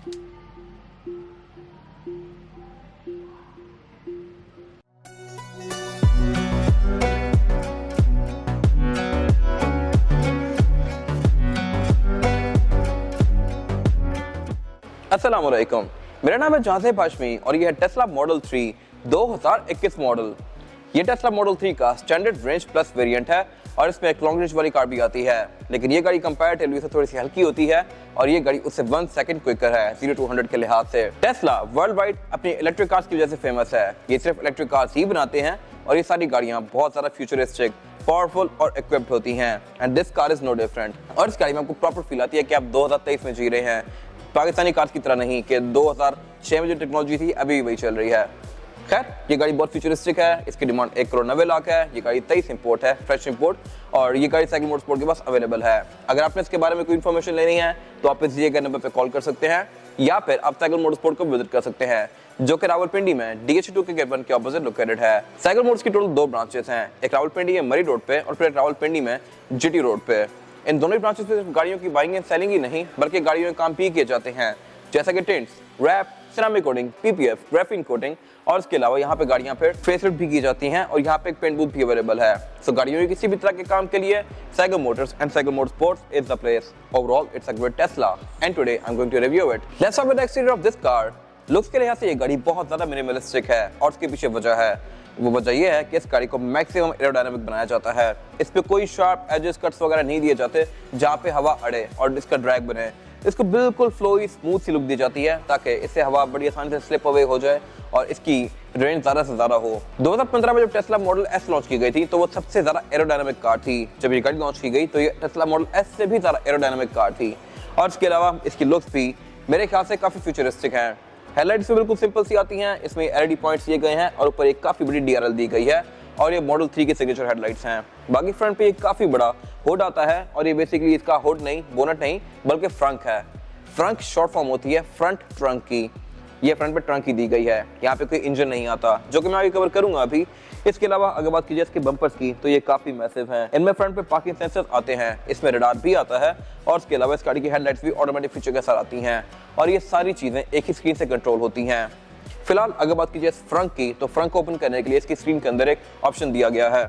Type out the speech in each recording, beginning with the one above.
अस्सलाम वालेकुम, मेरा नाम है जाज़ेब हाशमी और यह है टेस्ला मॉडल 3 2021 मॉडल। ये टेस्ला मॉडल 3 का स्टैंडर्ड रेंज प्लस वेरिएंट है और इसमें एक लॉन्ग रेंज वाली कार भी आती है, लेकिन ये गाड़ी कंपैरेटिवली से थोड़ी सी हल्की होती है और ये गाड़ी उससे 1 सेकंड क्विकर है 0 to 100 के लिहाज से। टेस्ला वर्ल्ड वाइड अपनी इलेक्ट्रिक कार्स की वजह से फेमस है। ये सिर्फ इलेक्ट्रिक कार्स ही बनाते हैं और ये सारी गाड़ियां बहुत ज्यादा फ्यूचरिस्टिक, पावरफुल और इक्विप्ड होती हैं and this car is no different. और इस गाड़ी में आपको प्रॉपर फील आती है कि आप 2023 में जी रहे हैं, पाकिस्तानी कार्स की तरह नहीं कि 2006 में जो टेक्नोलॉजी थी अभी भी वही चल रही है। खैर, ये गाड़ी बहुत फ्यूचरिस्टिक है, इसकी डिमांड 1,90,00,000 है। ये गाड़ी 23 इंपोर्ट है, फ्रेश इंपोर्ट, और ये गाड़ी साइकिल मोटरस्पोर्ट के पास अवेलेबल है। अगर आपने इसके बारे में कोई इन्फॉर्मेशन लेनी है तो आप इस दिए गए नंबर पर कॉल कर सकते हैं या फिर आप साइकिल मोटरस्पोर्ट को विजिट कर सकते हैं, जो कि रावलपिंडी में DH2 के केबन के ऑपोजिट लोकेटेड है। साइकिल मोटर्स की टोटल 2 ब्रांचेस हैं, एक रावलपिंडी में मरी रोड पे और फिर एक रावलपिंडी में GT रोड पे। इन दोनों ब्रांचेस पे सिर्फ गाड़ियों की बाइंग एंड सेलिंग ही नहीं बल्कि गाड़ियों में काम भी किए जाते हैं, जैसा कि tints, wrap, ceramic coating, PPF, graphene coating, और इसके अलावा यहाँ पे गाड़ियाँ पे फेसलिफ्ट भी की जाती हैं और यहाँ पे एक पेंट बूथ भी अवेलेबल है। सो गाड़ियों के किसी भी तरह के काम के लिए cycle motors and cycle motorsports is the place. Overall it's a great Tesla and today I am going to review it. Let's start with the exterior of this car. Looks के लिहाज से ये गाड़ी बहुत ज्यादा मिनिमलिस्टिक है और उसके पीछे वजह है, वो वजह ये है कि इस गाड़ी को मैक्सिमम एरोडायनामिक बनाया जाता है। इस पे कोई शार्प एजेस, कट्स वगैरह नहीं दिए जाते जहाँ पे हवा अड़े और इसका ड्रैग बने। इसको बिल्कुल फ्लोई स्मूथ सी लुक दी जाती है ताकि इससे हवा बड़ी आसानी से स्लिप अवे हो जाए और इसकी रेंज ज्यादा से ज्यादा हो। 2015 में जब टेस्ला मॉडल S लॉन्च की गई थी तो वो सबसे ज्यादा एरोडायनामिक कार थी। जब ये गाड़ी लॉन्च की गई तो ये टेस्ला मॉडल S से भी ज्यादा एरोडायनामिक कार थी और इसके अलावा इसकी लुक्स भी मेरे ख्याल से काफी फ्यूचरिस्टिक हैं। हेडलाइट्स भी बिल्कुल सिंपल सी आती हैं, इसमें LED पॉइंट्स दिए गए हैं और ऊपर एक काफी बड़ी DRL दी गई है और ये मॉडल 3 की सिग्नेचर हेडलाइट्स हैं। बाकी फ्रंट पे एक काफी बड़ा हुड आता है और ये बेसिकली इसका हुड नहीं, बोनट नहीं, बल्कि फ्रंक है। फ्रंक शॉर्ट फॉर्म होती है फ्रंट ट्रंक की। ये फ्रंट पे ट्रंक ही दी गई है, यहाँ पे कोई इंजन नहीं आता, जो कि मैं आगे कवर करूंगा अभी। इसके अलावा अगर बात कीजिए इसके बम्पर्स की तो ये काफी मैसिव हैं। इनमें फ्रंट पे पार्किंग सेंसर्स आते हैं, इसमें रडार भी आता है और इसके अलावा इस गाड़ी की हेडलाइट्स भी ऑटोमेटिक फीचर के साथ आती हैं और ये सारी चीजें एक ही स्क्रीन से कंट्रोल होती हैं। फिलहाल अगर बात कीजिए फ्रंट की तो फ्रंट को ओपन करने के लिए इसकी स्क्रीन के अंदर एक ऑप्शन दिया गया है,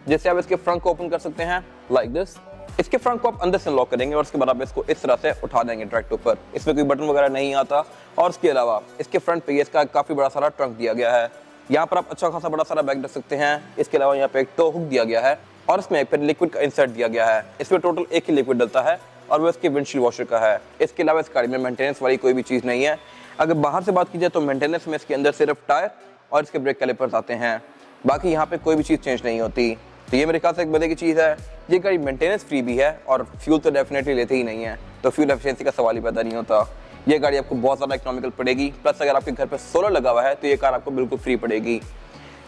जिससे आप इसके फ्रंट को ओपन कर सकते हैं लाइक दिस। इसके फ्रंट को आप अंदर से लॉक करेंगे और उसके बाद आप इसको इस तरह से उठा देंगे डायरेक्ट ऊपर। इसमें कोई बटन वगैरह नहीं आता और इसके अलावा इसके फ्रंट पे इसका काफी बड़ा सारा ट्रंक दिया गया है। यहाँ पर आप अच्छा खासा बड़ा सारा बैग रख सकते हैं। इसके अलावा यहाँ पे एक टो हुक दिया गया है और इसमें एक लिक्विड का इंसर्ट दिया गया है। इसमें टोटल एक ही लिक्विड डलता है और वो इसके विंडशील्ड वॉशर का है। इसके अलावा इस गाड़ी में मेंटेनेंस वाली कोई भी चीज नहीं है। अगर बाहर से बात की जाए तो मेंटेनेंस में इसके अंदर सिर्फ टायर और इसके ब्रेक कैलिपर्स आते हैं, बाकी यहाँ पे कोई भी चीज चेंज नहीं होती। तो ये मेरे ख्याल से एक मजे की चीज़ है। ये गाड़ी मेंटेनेंस फ्री भी है और फ्यूल तो डेफिनेटली लेते ही नहीं है, तो फ्यूल एफिशिएंसी का सवाल ही पैदा नहीं होता। ये गाड़ी आपको बहुत ज़्यादा इकोनॉमिकल पड़ेगी, प्लस अगर आपके घर पे सोलर लगा हुआ है तो ये कार आपको बिल्कुल फ्री पड़ेगी।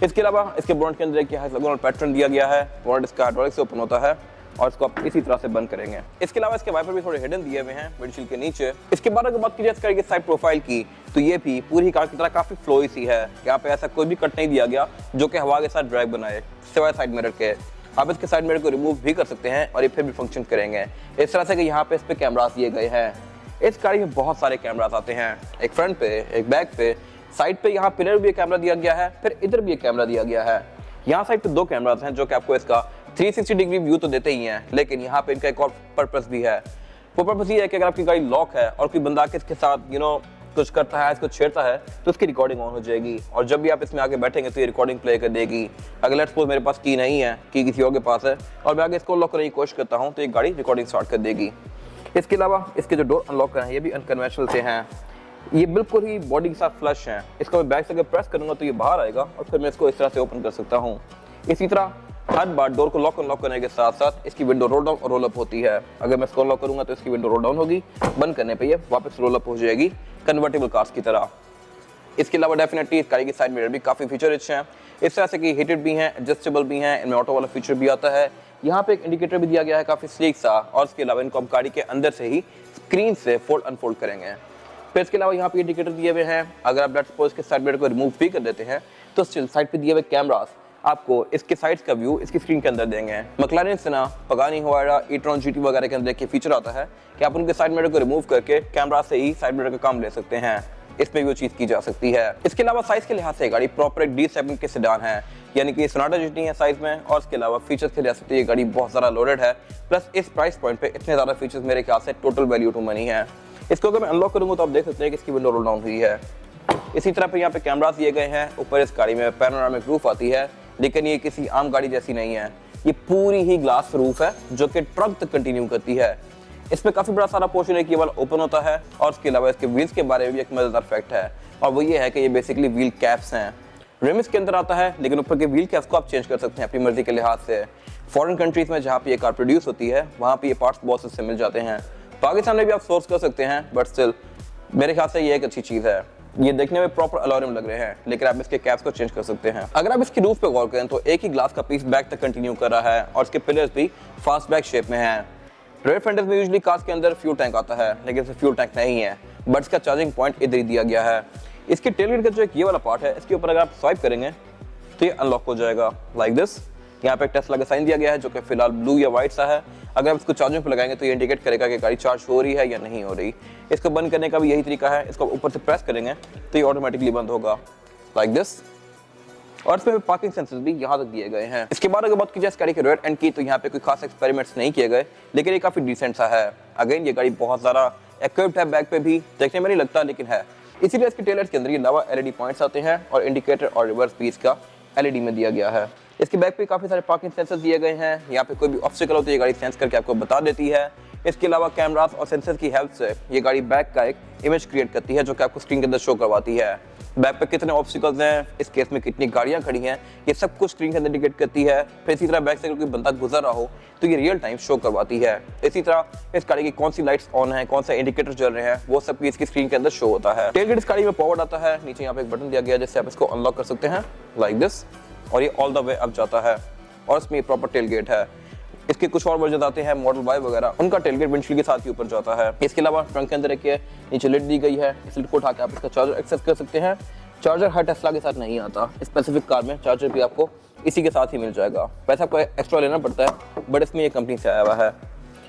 इसके अलावा इसके बोनट के अंदर एक हेक्सागोनल पैटर्न दिया गया है। बोनट इसका हाइड्रोलिक से ओपन होता है और इसको आप इसी तरह से बंद करेंगे। इसके अलावा इसके वाइपर भी थोड़े हिडन दिए हुए हैं विंडशील्ड के नीचे। इसके बाद अगर बात कीजिए इस गाड़ी की साइड प्रोफाइल की तो ये भी पूरी कार की तरह काफी फ्लोई सी है। यहाँ पे ऐसा कोई भी कट नहीं दिया गया जो कि हवा के साथ ड्रैग बनाए, सिवाय साइड मिरर के। आप इसके साइड मिरर को रिमूव भी कर सकते हैं और ये फिर भी फंक्शन करेंगे इस तरह से कि यहाँ पे इस पे कैमरास दिए गए हैं। इस गाड़ी में बहुत सारे कैमरास आते हैं, एक फ्रंट पे, एक बैक पे, साइड पे यहाँ पिलर भी एक कैमरा दिया गया है, फिर इधर भी एक कैमरा दिया गया है। यहाँ साइड पे 2 कैमरास हैं जो कि आपको इसका 360 डिग्री व्यू तो देते ही हैं, लेकिन यहाँ पे इनका एक और पर्पस भी है। वो पर्पस ये है कि अगर आपकी गाड़ी लॉक है और कोई बंदा इसके साथ कुछ करता है, इसको छेड़ता है, तो इसकी रिकॉर्डिंग ऑन हो जाएगी और जब भी आप इसमें आगे बैठेंगे तो ये रिकॉर्डिंग प्ले कर देगी। अगर लेट्स सपोज मेरे पास की नहीं है, की किसी और के पास है और मैं आगे इसको लॉक करने की कोशिश करता हूँ तो ये गाड़ी रिकॉर्डिंग स्टार्ट कर देगी। इसके अलावा इसके जो डोर अनलॉक हैं ये भी अनकन्वेंशनल से हैं, ये बिल्कुल ही बॉडी के साथ फ्लश हैं। इसको मैं बैक से अगर प्रेस करूँगा तो ये बाहर आएगा और फिर मैं इसको इस तरह से ओपन कर सकता हूँ। इसी तरह हर बार डोर को लॉक अनलॉक करने के साथ साथ इसकी विंडो रोल डाउन और रोल अप होती है। अगर मैं इसको लॉक करूंगा तो इसकी विंडो रोल डाउन होगी, बंद करने पे ये वापस रोल अप हो जाएगी कन्वर्टेबल कार्स की तरह। इसके अलावा डेफिनेटली इस गाड़ी की साइड मिरर भी काफी फीचर रिच हैं, इस तरह से कि हीटेड भी हैं, एडजस्टेबल भी हैं, इनमें ऑटो वाला फीचर भी आता है। यहाँ पे एक इंडिकेटर भी दिया गया है काफी स्लीक सा और इसके अलावा इनको हम गाड़ी के अंदर से ही स्क्रीन से फोल्ड अनफोल्ड करेंगे। फिर इसके अलावा यहाँ पे इंडिकेटर दिए हुए हैं। अगर आप लेट्स सपोज के साइड मिरर को रिमूव भी कर देते हैं तो स्टिल साइड पे दिए हुए कैमरास आपको इसके साइड्स का व्यू इसकी स्क्रीन के अंदर देंगे। मैक्लारेन सेना, पगानी, हुआयरा, ई-ट्रॉन GT वगैरह के अंदर एक फीचर आता है कि आप उनके साइड मिरर को रिमूव करके कैमरा से ही साइड मिरर का काम ले सकते हैं। इसमें भी वो चीज़ की जा सकती है। इसके अलावा साइज के लिहाज से गाड़ी प्रॉपर एक D सेगमेंट के सेडान है, यानी कि सोनाटा जितनी है साइज में, और इसके अलावा फीचर्स के लिहाज से ये गाड़ी बहुत ज़्यादा लोडेड है। प्लस इस प्राइस पॉइंट पे इतने ज़्यादा फीचर्स मेरे ख्याल से टोटल वैल्यू टू मनी है। इसको अगर मैं अनलॉक करूँगा तो आप देख सकते हैं कि इसकी विंडो रोल डाउन हुई है। इसी तरह पे यहाँ पे कैमरास दिए गए हैं। ऊपर इस गाड़ी में पैनोरामिक रूफ आती है, लेकिन ये किसी आम गाड़ी जैसी नहीं है। ये पूरी ही ग्लास रूफ है जो कि ट्रक तक कंटिन्यू करती है। इसमें काफ़ी बड़ा सारा पोर्शन है कि केवल ओपन होता है। और इसके अलावा इसके व्हील्स के बारे में भी एक मजेदार फैक्ट है, और वो ये है कि ये बेसिकली व्हील कैप्स हैं। रिम इसके अंदर आता है, लेकिन ऊपर के व्हील कैप्स को आप चेंज कर सकते हैं अपनी मर्जी के लिहाज से। फॉरेन कंट्रीज में जहाँ पे ये कार प्रोड्यूस होती है वहाँ पे ये पार्ट्स बहुत से मिल जाते हैं। पाकिस्तान में भी आप सोर्स कर सकते हैं, बट स्टिल मेरे ख्याल से ये एक अच्छी चीज़ है। ये देखने में प्रॉपर अलॉरियम लग रहे हैं, लेकिन आप इसके कैप्स को चेंज कर सकते हैं। अगर आप इसकी रूफ पे गौर करें तो एक ही ग्लास का पीस बैक तक कंटिन्यू कर रहा है, और इसके पिलर्स भी फास्ट बैक शेप में हैं। रेयर फेंडर्स में यूजुअली कार्स के अंदर फ्यूल टैंक आता है, लेकिन इसमें फ्यूल टैंक नहीं है, बट इसका चार्जिंग पॉइंट इधर ही दिया गया है। इसके टेलगेट का जो एक ये वाला पार्ट है, इसके ऊपर अगर आप स्वाइप करेंगे तो ये अनलॉक हो जाएगा लाइक दिस। यहाँ पे टेस्ला का साइन दिया गया है जो कि फिलहाल ब्लू या व्हाइट सा है। अगर आप इसको चार्जिंग पे लगाएंगे तो ये इंडिकेट करेगा कि गाड़ी चार्ज हो रही है या नहीं हो रही। इसको बंद करने का भी यही तरीका है, इसको ऊपर से प्रेस करेंगे तो ये ऑटोमेटिकली बंद होगा लाइक दिस। और इसमें पार्किंग सेंसर्स भी यहाँ तक दिए गए हैं। इसके बाद अगर बात की जाए इस गाड़ी के रेयर एंड की, तो यहाँ पे कोई खास एक्सपेरिमेंट्स नहीं किए गए, लेकिन ये काफी डिसेंट सा है। अगेन ये गाड़ी बहुत ज़्यादा इक्विप्ड है, बैक पे भी देखने में नहीं लगता लेकिन है। इसीलिए इसके टेलर्स के अंदर ये नवा LED पॉइंट्स आते हैं, और इंडिकेटर और रिवर्स भी इसका LED में दिया गया है। इसके बैक पे काफी सारे पार्किंग सेंसर्स दिए गए हैं। यहाँ पे कोई भी ऑब्स्टिकल हो तो ये गाड़ी सेंस करके आपको बता देती है। इसके अलावा कैमरास और सेंसर की हेल्प से ये गाड़ी बैक का एक इमेज क्रिएट करती है जो कि आपको स्क्रीन के अंदर शो करवाती है। बैक पे कितने ऑब्स्टिकल्स हैं, इस केस में कितनी गाड़ियां खड़ी हैं, ये सब कुछ स्क्रीन के अंदर इंडिकेट करती है। फिर इसी तरह बैक से अगर कोई बंदा गुजर रहा हो तो ये रियल टाइम शो करवाती है। इसी तरह इस गाड़ी की कौन सी लाइट्स ऑन है, कौन सा इंडिकेटर जल रहे हैं, वो सब भी इसकी स्क्रीन के अंदर शो होता है। टेलगेट इस गाड़ी में पावर्ड आता है। नीचे यहाँ पे एक बटन दिया गया है जिससे आप इसको अनलॉक कर सकते हैं लाइक दिस, और ये ऑल द वे अप जाता है, और इसमें प्रॉपर टेलगेट है। इसके कुछ और वर्जन आते हैं मॉडल Y वगैरह, उनका टेलगेट विंडशील्ड के साथ ही ऊपर जाता है। इसके अलावा ट्रंक के अंदर एक नीचे लिड दी गई है, इस लिड को उठा के आप इसका चार्जर एक्सेस कर सकते हैं। चार्जर हर टेस्ला के साथ नहीं आता, स्पेसिफिक कार में चार्जर भी आपको इसी के साथ ही मिल जाएगा। पैसा आपको एक्स्ट्रा लेना पड़ता है, बट इसमें ये कंपनी से आया हुआ है।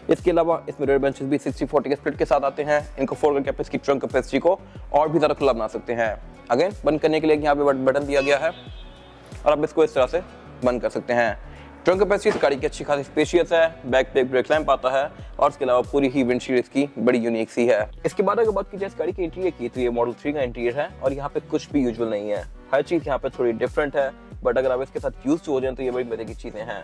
इसके अलावा इसमें रेयर बेंचेस भी 60-40 के स्प्लिट के साथ आते हैं। इनको फोल्ड करके आप इसकी ट्रंक कैपेसिटी को और भी ज़्यादा खुला बना सकते हैं। अगेन बंद करने के लिए यहाँ पे बटन दिया गया है, और आप इसको इस तरह से बंद कर सकते हैं। ट्रंक कैपेसिटी इस गाड़ी की अच्छी खासी स्पेशियस है। बैक पे एक ब्रेक लैंप आता है, और इसके अलावा पूरी ही विंडशील्ड इसकी बड़ी यूनिक सी है। इसके बाद अगर बात की जाए इस गाड़ी के इंटीरियर की, तो ये मॉडल 3 का इंटीरियर है, और यहाँ पे कुछ भी यूजुअल नहीं है। हर चीज़ यहाँ पे थोड़ी डिफरेंट है, बट अगर आप इसके साथ यूज हो जाए तो ये बड़ी मजे की चीज़ें हैं।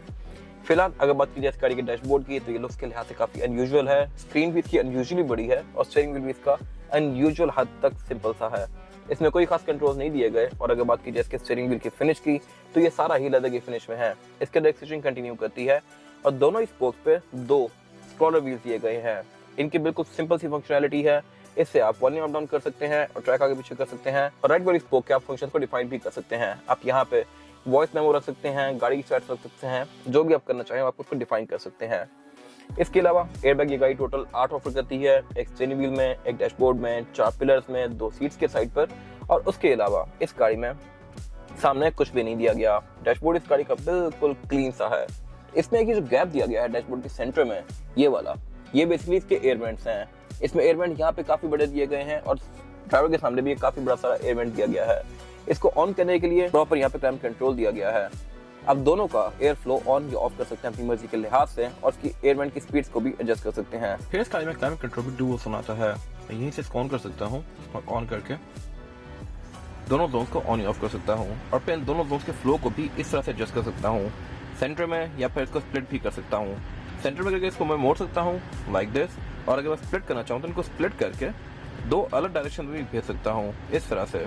फिलहाल अगर बात की जाए इस गाड़ी के डैशबोर्ड की, तो ये लुक्स के लिहाज से काफ़ी अनयूजुअल है। स्क्रीन भी इसकी अनयूजुअली बड़ी है, और स्टीयरिंग व्हील भी इसका अनयूजुअल हद तक सिंपल सा है। इसमें कोई खास कंट्रोल नहीं दिए गए। और अगर बात की जाए इसके स्टीयरिंग व्हील की फिनिश की, तो ये सारा ही लेदर की फिनिश में है। इसके अंदर एक्सटेंशन कंटिन्यू करती है, और दोनों स्पोक्स पे 2 स्क्रॉलर व्हील्स दिए गए हैं। इनकी बिल्कुल सिंपल सी फंक्शनैलिटी है। इससे आप वॉल्यूम अप डाउन कर सकते हैं, और ट्रैक आगे पीछे कर सकते हैं, और राइट वाली स्पोक के आप फंक्शन को डिफाइन भी कर सकते हैं। आप यहाँ पे वॉइस मेमो रख सकते हैं, गाड़ी की स्टार्ट रख सकते हैं, जो भी आप करना चाहें आप उसको डिफाइन कर सकते हैं। इसके अलावा एयरबैग ये गाड़ी टोटल 8 ऑफर करती है, एक स्टीयरिंग व्हील में, एक डैशबोर्ड में, 4 पिलर्स में, 2 सीट्स के साइड पर। और उसके अलावा इस गाड़ी में सामने कुछ भी नहीं दिया गया। डैशबोर्ड इस गाड़ी का बिल्कुल क्लीन सा है। इसमें एक जो गैप दिया गया है डैशबोर्ड के सेंटर में, ये वाला, ये बेसिकली इसके एयर वेंट्स हैं। इसमें एयर वेंट यहाँ पे काफी बड़े दिए गए हैं, और ड्राइवर के सामने भी काफी बड़ा सारा एयर वेंट दिया गया है। इसको ऑन करने के लिए प्रॉपर यहाँ पे क्लाइमेट कंट्रोल दिया गया है। आप दोनों का एयर फ्लो ऑन या ऑफ कर सकते हैं अपनी मर्जी के लिहाज से, और इसकी एयर वेंट की स्पीड्स को भी एडजस्ट कर सकते हैं। फिर इस गाड़ी में क्लाइमेट कंट्रोल भी डुअल जोन आता है। मैं यहीं से इसको ऑन कर सकता हूँ, और ऑन करके दोनों जोन्स को ऑन या ऑफ कर सकता हूँ, और फिर दोनों जोन्स के फ्लो को भी इस तरह से एडजस्ट कर सकता हूँ, सेंटर में, या फिर इसको स्प्लिट भी कर सकता हूँ। सेंटर में करके इसको मैं मोड़ सकता हूँ लाइक दिस, और अगर मैं स्प्लिट करना चाहूँ तो इनको स्प्लिट करके 2 अलग डायरेक्शन में भी भेज सकता हूँ, इस तरह से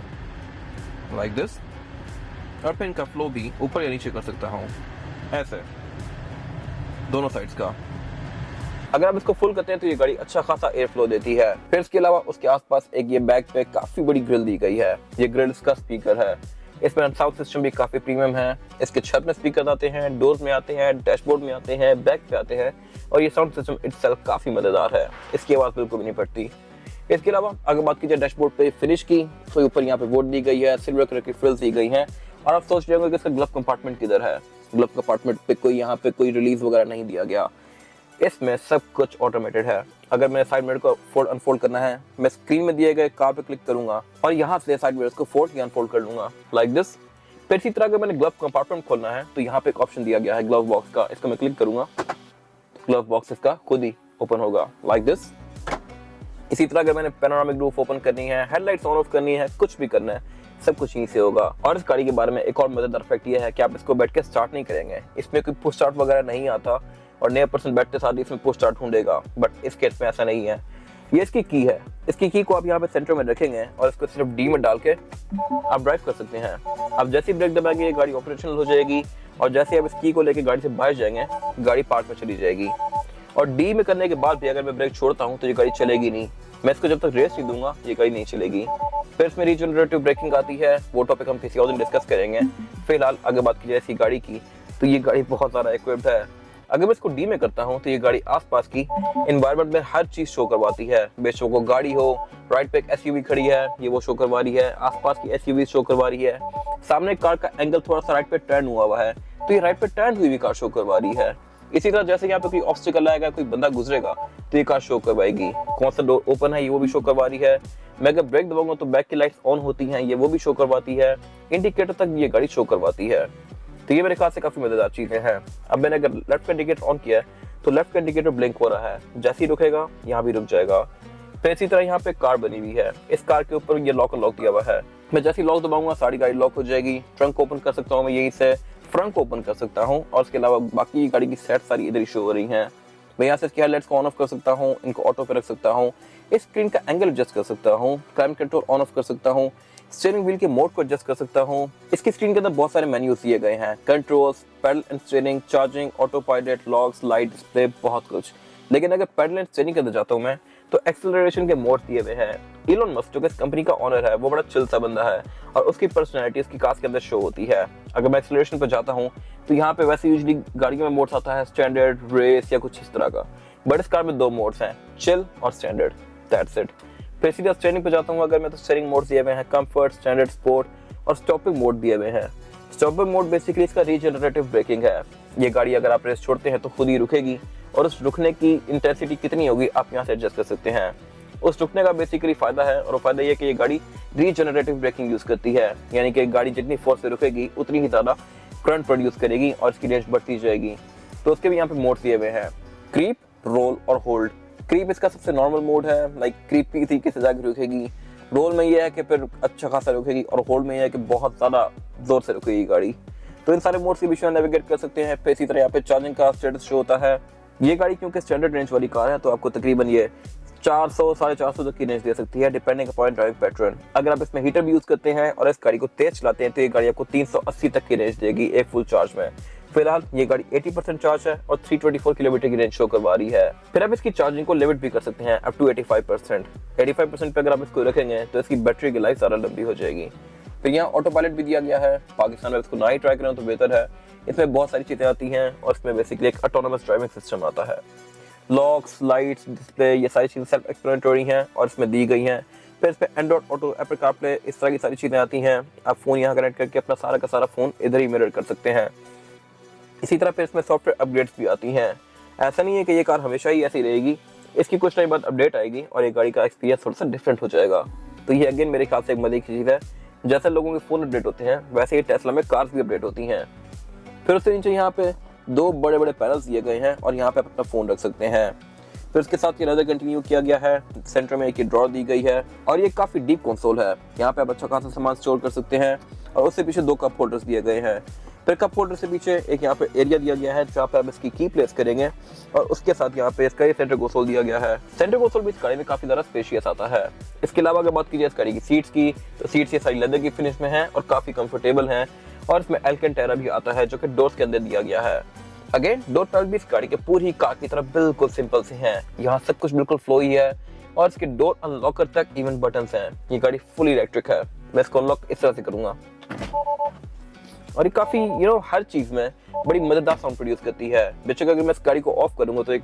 लाइक दिस, और फिर इनका फ्लो भी ऊपर या नीचे कर सकता हूँ, ऐसे दोनों साइड्स का। अगर आप इसको फुल करते हैं तो ये गाड़ी अच्छा खासा एयर फ्लो देती है। फिर इसके अलावा उसके आसपास एक ये बैक पे काफी बड़ी ग्रिल दी गई है। ये ग्रिल इसका स्पीकर है। इसमें साउंड सिस्टम भी काफी प्रीमियम है। इसके छत में स्पीकर आते हैं, डोर्स में आते हैं, डैशबोर्ड में आते हैं, बैक पे आते हैं, और ये साउंड सिस्टम इटसेल्फ काफी मजेदार है। इसकी आवाज बिल्कुल भी नहीं पड़ती। इसके अलावा अगर बात की जाए डैशबोर्ड पे फिनिश की, तो ऊपर यहाँ पे वुड दी गई है, सिल्वर कलर की फ्रिल्स दी गई हैं, और आप सोच रहे होंगे कि इसका ग्लव कंपार्टमेंट किधर है। ग्लव कंपार्टमेंट पे कोई यहाँ पे कोई रिलीज वगैरह नहीं दिया गया। इसमें सब कुछ ऑटोमेटेड है। अगर मैंने साइड मिरर को फोल्ड अनफोल्ड करना है, मैं स्क्रीन में दिए गए कार पे क्लिक करूंगा और यहाँ से साइड मिरर्स को फोल्ड या अनफोल्ड कर लूंगा लाइक दिस। फिर इसी तरह अगर मैंने ग्लव कंपार्टमेंट खोलना है तो यहाँ पे एक ऑप्शन दिया गया है ग्लव बॉक्स का, इसको मैं क्लिक करूंगा, ग्लव बॉक्स इसका खुद ही ओपन होगा लाइक दिस। इसी तरह अगर मैंने पैनोरामिक रूफ ओपन करनी है, हेडलाइट्स ऑन ऑफ करनी है, कुछ भी करना है, सब कुछ यहीं से होगा। और इस गाड़ी के बारे में एक और मजेदार फैक्ट ये है कि आप इसको बैठ के स्टार्ट नहीं करेंगे, इसमें कोई पुश स्टार्ट वगैरह नहीं आता और नया पर्सन बैठते साथ ही इसमें पुश स्टार्ट ढूंढेगा, बट इस केस में ऐसा नहीं है। ये इसकी की है, इसकी की को आप यहाँ पे सेंटर में रखेंगे और इसको सिर्फ डी में डाल के आप ड्राइव कर सकते हैं। अब जैसे ही ब्रेक दबाएंगे गाड़ी ऑपरेशनल हो जाएगी और जैसे आप इस की को लेके गाड़ी से बाहर जाएंगे गाड़ी पार्क में चली जाएगी। और डी में करने के बाद भी अगर मैं ब्रेक छोड़ता हूँ तो ये गाड़ी चलेगी नहीं, मैं इसको जब तक रेस नहीं दूंगा ये गाड़ी नहीं चलेगी। फिर इसमें रीजनरेटिव ब्रेकिंग आती है, वो टॉपिक हम किसी और दिन डिस्कस करेंगे। फिलहाल अगर बात की जाए इसी गाड़ी की तो ये गाड़ी बहुत ज़्यादा इक्विप्ड है। अगर मैं इसको डी में करता हूँ तो ये गाड़ी आसपास की एनवायरनमेंट में हर चीज शो करवाती है। बेशक वो गाड़ी हो, राइट पे एक एसयूवी खड़ी है ये वो शो करवा रही है, आसपास की एसयूवी शो करवा रही है, सामने कार का एंगल थोड़ा सा राइट पे टर्न हुआ है तो ये राइट पे टर्न हुई भी कार शो करवा रही है। इसी तरह जैसे यहाँ पे कोई ऑब्स्टिकल आएगा, कोई बंदा गुजरेगा तो ये कार शो करवाएगी, कौन सा डोर ओपन है ये वो भी शो करवा रही है। मैं अगर ब्रेक दबाऊंगा तो बैक की लाइट्स ऑन होती हैं ये वो भी शो करवाती है, इंडिकेटर तक ये गाड़ी शो करवाती है। तो ये मेरे ख्याल से काफी मजेदार चीजें हैं। अब मैंने अगर लेफ्ट का इंडिकेटर ऑन किया है तो लेफ्ट का इंडिकेटर ब्लिंक हो रहा है, जैसे ही रुकेगा यहाँ भी रुक जाएगा। फिर इसी तरह यहाँ पे कार बनी हुई है, इस कार के ऊपर ये लॉक दिया हुआ है, मैं जैसे ही लॉक दबाऊंगा सारी गाड़ी लॉक हो जाएगी। ट्रंक ओपन कर सकता हूँ मैं यहीं से, फ्रंट ओपन कर सकता हूँ और उसके अलावा बाकी गाड़ी की सेट सारी इधर ही शो हो रही हैं। मैं यहाँ से इसकी हेडलाइट्स को ऑन ऑफ कर सकता हूँ, इनको ऑटो पे रख सकता हूँ, इस स्क्रीन का एंगल एडजस्ट कर सकता हूँ, क्लाइमेट कंट्रोल ऑन ऑफ कर सकता हूँ, स्टीयरिंग व्हील के मोड को एडजस्ट कर सकता हूँ। इसकी स्क्रीन के अंदर बहुत सारे मेन्यूज दिए गए हैं, controls, pedal and steering, charging, auto pilot, locks, light, display, बहुत कुछ। लेकिन अगर पैडल एंड स्टीयरिंग के अंदर जाता हूँ मैं तो एक्सेलरेशन के मोड दिए हुए हैं। इलोन मस्क जो कि इस कंपनी का ओनर है वो बड़ा चिल सा बंदा है और उसकी पर्सनैलिटी उसकी कार के अंदर शो होती है। अगर मैं एक्सेलरेशन पर जाता हूँ तो यहाँ पे वैसे यूजुअली गाड़ियों में मोड्स आता है स्टैंडर्ड, रेस या कुछ इस तरह का, बट इस कार में दो मोड्स हैं, चिल और स्टैंडर्ड, दैट्स इट। फिर सीधा स्टीयरिंग पे जाता हूँ अगर मैं तो स्टीयरिंग मोड दिए हुए हैं, कंफर्ट, स्टैंडर्ड, स्पोर्ट और स्टॉपिंग मोड दिए हुए हैं। स्टॉपिंग मोड बेसिकली इसका रीजनरेटिव ब्रेकिंग है, ये गाड़ी अगर आप रेस छोड़ते हैं तो खुद ही रुकेगी और उस रुकने की इंटेंसिटी कितनी होगी आप यहाँ से एडजस्ट कर सकते हैं। उस रुकने का बेसिकली फायदा है और वो फायदा ये कि ये गाड़ी रीजनरेटिव ब्रेकिंग यूज करती है, यानी कि गाड़ी जितनी फोर्स से रुकेगी उतनी ही ज्यादा करंट प्रोड्यूस करेगी और इसकी रेंज बढ़ती जाएगी। तो उसके भी यहाँ पे मोड दिए हुए हैं, क्रीप, रोल और होल्ड। क्रीप इसका सबसे नॉर्मल मोड है, लाइक क्रीप की तरीके से जाकर रुकेगी। रोल में ये है कि फिर अच्छा खासा रुकेगी और होल्ड में ये है कि बहुत ज्यादा जोर से रुकेगी गाड़ी। तो इन सारे मोड्स के बीच में नेविगेट कर सकते हैं। फिर इसी तरह यहाँ पे चार्जिंग का स्टेटस शो होता है। ये गाड़ी क्योंकि स्टैंडर्ड रेंज वाली कार है तो आपको तकरीबन ये 400-450 तक की रेंज दे सकती है डिपेंडिंग अपॉन ड्राइविंग पैटर्न। अगर आप इसमें हीटर भी यूज करते हैं और इस गाड़ी को तेज चलाते हैं तो ये गाड़ी आपको 380 तक की रेंज देगी एक फुल चार्ज में। फिलहाल ये गाड़ी 80% चार्ज है और 324 किलोमीटर की रेंज शो करवा रही है। फिर आप इसकी चार्जिंग को लिमिट भी कर सकते हैं अप टू 85%। 85% पे अगर आप इसको रखेंगे तो इसकी बैटरी की लाइफ ज़्यादा लंबी हो जाएगी। फिर यहाँ ऑटो पायलट भी दिया गया है, पाकिस्तान में इसको ना ही ट्राई करें तो बेहतर है। इसमें बहुत सारी चीज़ें आती हैं और इसमें बेसिकली एक ऑटोनोमस ड्राइविंग सिस्टम आता है। लॉक्स, लाइट्स, डिस्प्ले, ये सारी चीज़ें सेल्फ एक्सप्लेनेटरी हैं और इसमें दी गई हैं। फिर इस पर एंड्रॉइड ऑटो, एप्पल कारप्ले, इस तरह की सारी चीज़ें आती हैं। आप फ़ोन यहाँ कनेक्ट करके अपना सारा का सारा फ़ोन इधर ही मिरर कर सकते हैं। इसी तरह फिर इसमें सॉफ्टवेयर अपडेट्स भी आती हैं। ऐसा नहीं है कि ये कार हमेशा ही ऐसी रहेगी, इसकी कुछ टाइम बाद अपडेट आएगी और ये गाड़ी का एक्सपीरियंस थोड़ा सा डिफरेंट हो जाएगा। तो ये अगेन मेरे ख्याल से एक मजे की चीज़ है। जैसे लोगों के फ़ोन अपडेट होते हैं वैसे ही टेस्ला में कार्स भी अपडेट होती हैं। फिर उससे नीचे यहाँ पे दो बड़े बड़े पैनल्स दिए गए हैं और यहाँ पे आप अपना फ़ोन रख सकते हैं। फिर उसके साथ ये लेदर कंटिन्यू किया गया है, सेंटर में एक ड्रॉर दी गई है और ये काफ़ी डीप कंसोल है। यहाँ पे आप अच्छा खासा सामान स्टोर कर सकते हैं और उससे पीछे दो कप होल्डर्स दिए गए हैं। फिर कप होल्डर से पीछे एक यहाँ पे एरिया दिया गया है जहाँ पे आप इसकी की प्लेस करेंगे और उसके साथ यहाँ पे इसका ये सेंटर कंसोल दिया गया है। सेंटर कंसोल भी इस गाड़ी में काफ़ी ज़्यादा स्पेशियस आता है। इसके अलावा अगर बात कीजिए इस गाड़ी की सीट्स की तो सीट्स ये सारी लेदर की फिनिश में है और काफ़ी कंफर्टेबल हैं और इसमें एल्केंटेरा भी आता है जो कि डोर्स के अंदर दिया गया है। अगेन डोर पैनल भी इस गाड़ी के पूरी कार की तरह बिल्कुल सिंपल से हैं। यहाँ सब कुछ बिल्कुल फ्लो ही है और इसके डोर अनलॉकर तक इवन बटन्स हैं। ये गाड़ी फुल इलेक्ट्रिक है, मैं इसको अनलॉक इस तरह से करूंगा और ये काफी हर चीज में बड़ी मजेदार साउंड प्रोड्यूस करती है। बेशक अगर मैं इस गाड़ी को ऑफ करूंगा तो एक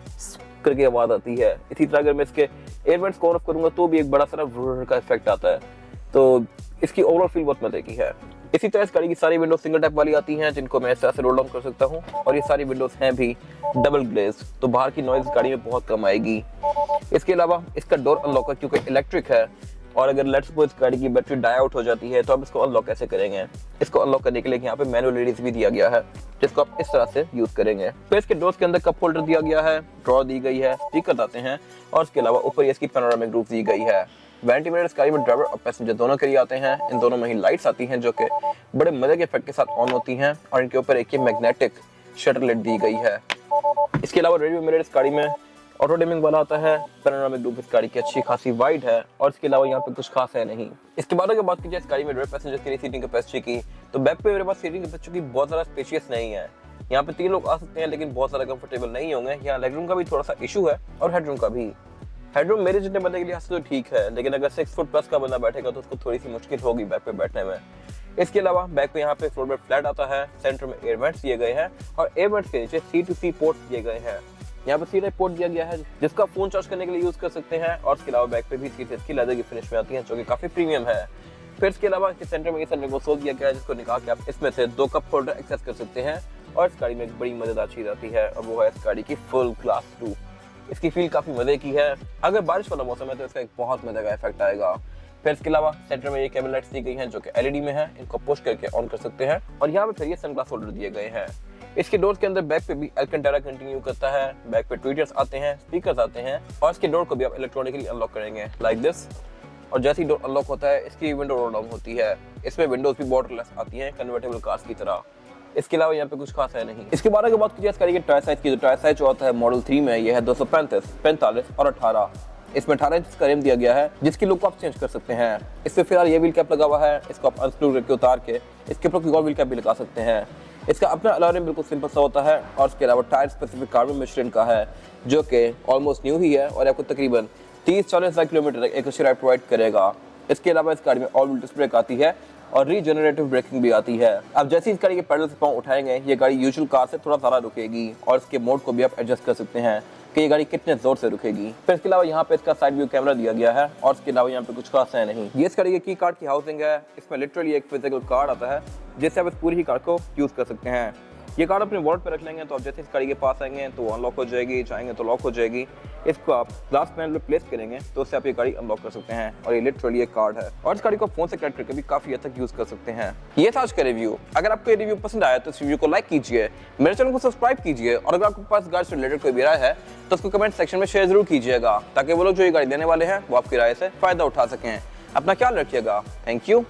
करके आवाज आती है। इसी तरह अगर मैं इसके एयरवेंट्स को ऑफ करूंगा तो भी एक बड़ा सारा का इफेक्ट आता है। तो इसकी ओवरऑल फील बहुत मजे की है। इसी तरह इस गाड़ी की सारी विंडोज सिंगल टैप वाली आती हैं, जिनको मैं इस तरह से रोल डाउन कर सकता हूँ, और ये सारी विंडोज हैं भी डबल ग्लेज, तो बाहर की नॉइज गाड़ी में बहुत कम आएगी। इसके अलावा इसका डोर अनलॉकर क्योंकि इलेक्ट्रिक है, और अगर लेट्स सपोज इस गाड़ी की बैटरी डाई आउट हो जाती है तो आप इसको अनलॉक कैसे करेंगे? इसको अनलॉक करने के लिए यहाँ पे मैनुअल रिलीज भी दिया गया है, जिसको आप इस तरह से यूज करेंगे। तो इसके डोर्स के अंदर कप होल्डर दिया गया है, ड्रॉर दी गई है, स्पीकर आते हैं, और इसके अलावा ऊपर इसकी पैनोरामिक रूफ दी गई है। वैनिटी मिरर इस गाड़ी में ड्राइवर और पैसेंजर दोनों के लिए आते हैं। इन दोनों में ही लाइट्स आती हैं जो कि बड़े मजे के इफेक्ट के साथ ऑन होती हैं, और इनके ऊपर एक मैग्नेटिक शटर लाइट दी गई है। इसके अलावा रेडियो मिरर इस गाड़ी में ऑटो डिमिंग वाला आता है। पैनोरामिक रूफ इस गाड़ी की अच्छी खासी वाइड है, और इसके अलावा यहाँ पे कुछ खास है नहीं। इसके बाद अगर बात की जाए इस गाड़ी में रेयर पैसेंजर के लिए सीटिंग कैपेसिटी की, तो बैक पे मेरे पास सीटिंग कैपेसिटी बहुत ज्यादा स्पेशियस नहीं है। यहाँ पे 3 लोग आ सकते हैं, लेकिन बहुत ज्यादा कंफर्टेबल नहीं होंगे। यहाँ लेगरूम का भी थोड़ा सा इशू है, और हेडरूम का भी। हेडरूम मेरे जितने बंदे के लिए तो ठीक है, लेकिन अगर 6 फुट प्लस का बंदा बैठेगा तो उसको थोड़ी सी मुश्किल होगी बैक पे बैठने में। इसके अलावा बैक पे यहाँ पे फ्लोर बेड फ्लैट आता है, सेंटर में एयर वेंट्स दिए गए हैं, और एयर वेंट्स के नीचे C2C पोर्ट्स दिए गए हैं। यहाँ पे C टाइप पोर्ट दिया गया है, जिसका फोन चार्ज करने के लिए यूज कर सकते हैं, और इसके अलावा बैक पे भी सीट इसकी लेदर की फिनिश में आती है, जो कि काफी प्रीमियम है। फिर इसके अलावा इसके सेंटर में ये सेंटर कंसोल दिया गया है, जिसको निकाल के आप इसमें से 2 कप होल्डर एक्सेस कर सकते हैं। और इस गाड़ी में एक बड़ी मजेदार चीज आती है, और वो है इस गाड़ी की फुल ग्लास रूफ। इसकी फील काफी मजे की है। अगर बारिश वाला मौसम है तो इसका एक बहुत मजे का इफेक्ट आएगा। फिर इसके अलावा सेंटर में ये केबल लाइट्स दी गई हैं, जो कि LED में है, इनको पुश करके ऑन कर सकते हैं, और यहाँ पे फिर ये सनग्लास होल्डर दिए गए हैं। इसके डोर के अंदर बैक पे भी एल्केंटारा कंटिन्यू करता है, बैक पे ट्विटर्स आते हैं, स्पीकर्स आते हैं, और इसके डोर को भी आप इलेक्ट्रॉनिकली अनलॉक करेंगे लाइक दिस। और जैसे ही डोर अनलॉक होता है, इसकी विंडो रोल डाउन होती है। इसमें विंडोज भी बॉर्डरलेस आती हैं, कन्वर्टेबल कार्स की तरह। इसके अलावा यहाँ पे कुछ खास है नहीं। इसके बाद अगर बात की जाए इस गाड़ी के टायर साइज की, तो टायर साइज जो आता है मॉडल 3 में, यह है 235, 45 और 18। इसमें 18 इंच का रिम दिया गया है, जिसकी लुक आप चेंज कर सकते हैं। इससे फिलहाल ये व्हील कैप लगा हुआ है, इसको आप अनस्क्रू करके उतार के इसके ऊपर कोई और व्हील कैप भी लगा सकते हैं। इसका अपना अलॉय रिम बिल्कुल सिंपल सा होता है, और इसके अलावा टायर स्पेसिफिक कार्बन मिश्रण का है, जो कि ऑलमोस्ट न्यू ही है, और आपको तकरीबन 30-40 किलोमीटर तक एक अच्छी राइड प्रोवाइड करेगा। इसके अलावा इस गाड़ी में ऑल व्हील डिस्क ब्रेक आती है, और रीजनरेटिव ब्रेकिंग भी आती है। अब जैसे इस गाड़ी के पैडल से पांव उठाएंगे, ये गाड़ी यूजुअल कार से थोड़ा ज़्यादा रुकेगी, और इसके मोड को भी आप एडजस्ट कर सकते हैं कि ये गाड़ी कितने जोर से रुकेगी। फिर इसके अलावा यहाँ पे इसका साइड व्यू कैमरा दिया गया है, और इसके अलावा यहाँ पे कुछ खास है नहीं। ये इस गाड़ी के की कार्ड की हाउसिंग है। इसमें लिटरली एक फिजिकल कार्ड आता है, जिससे आप इस पूरी ही कार को यूज कर सकते हैं। ये कार्ड अपने वॉलेट पे रख लेंगे, तो आप जैसे इस गाड़ी के पास आएंगे तो वो अनलॉक हो जाएगी, चाहेंगे तो लॉक हो जाएगी। इसको आप ग्लास पैनल पे प्लेस करेंगे तो उससे आप ये गाड़ी अनलॉक कर सकते हैं, और ये लिटरली एक कार्ड है, और इस गाड़ी को फोन से कनेक्ट करके भी काफी हद तक यूज कर सकते हैं। ये था आज का रिव्यू। अगर आपको ये रिव्यू पसंद आया तो इस रिव्यू को लाइक कीजिए, मेरे चैनल को सब्सक्राइब कीजिए, और अगर आपके पास गाड़ी से रिलेटेड कोई भी राय है तो उसको कमेंट सेक्शन में शेयर जरूर कीजिएगा, ताकि वो लोग जो ये गाड़ी लेने वाले हैं वो आपकी राय से फायदा उठा सकें। अपना ख्याल रखिएगा। Thank you.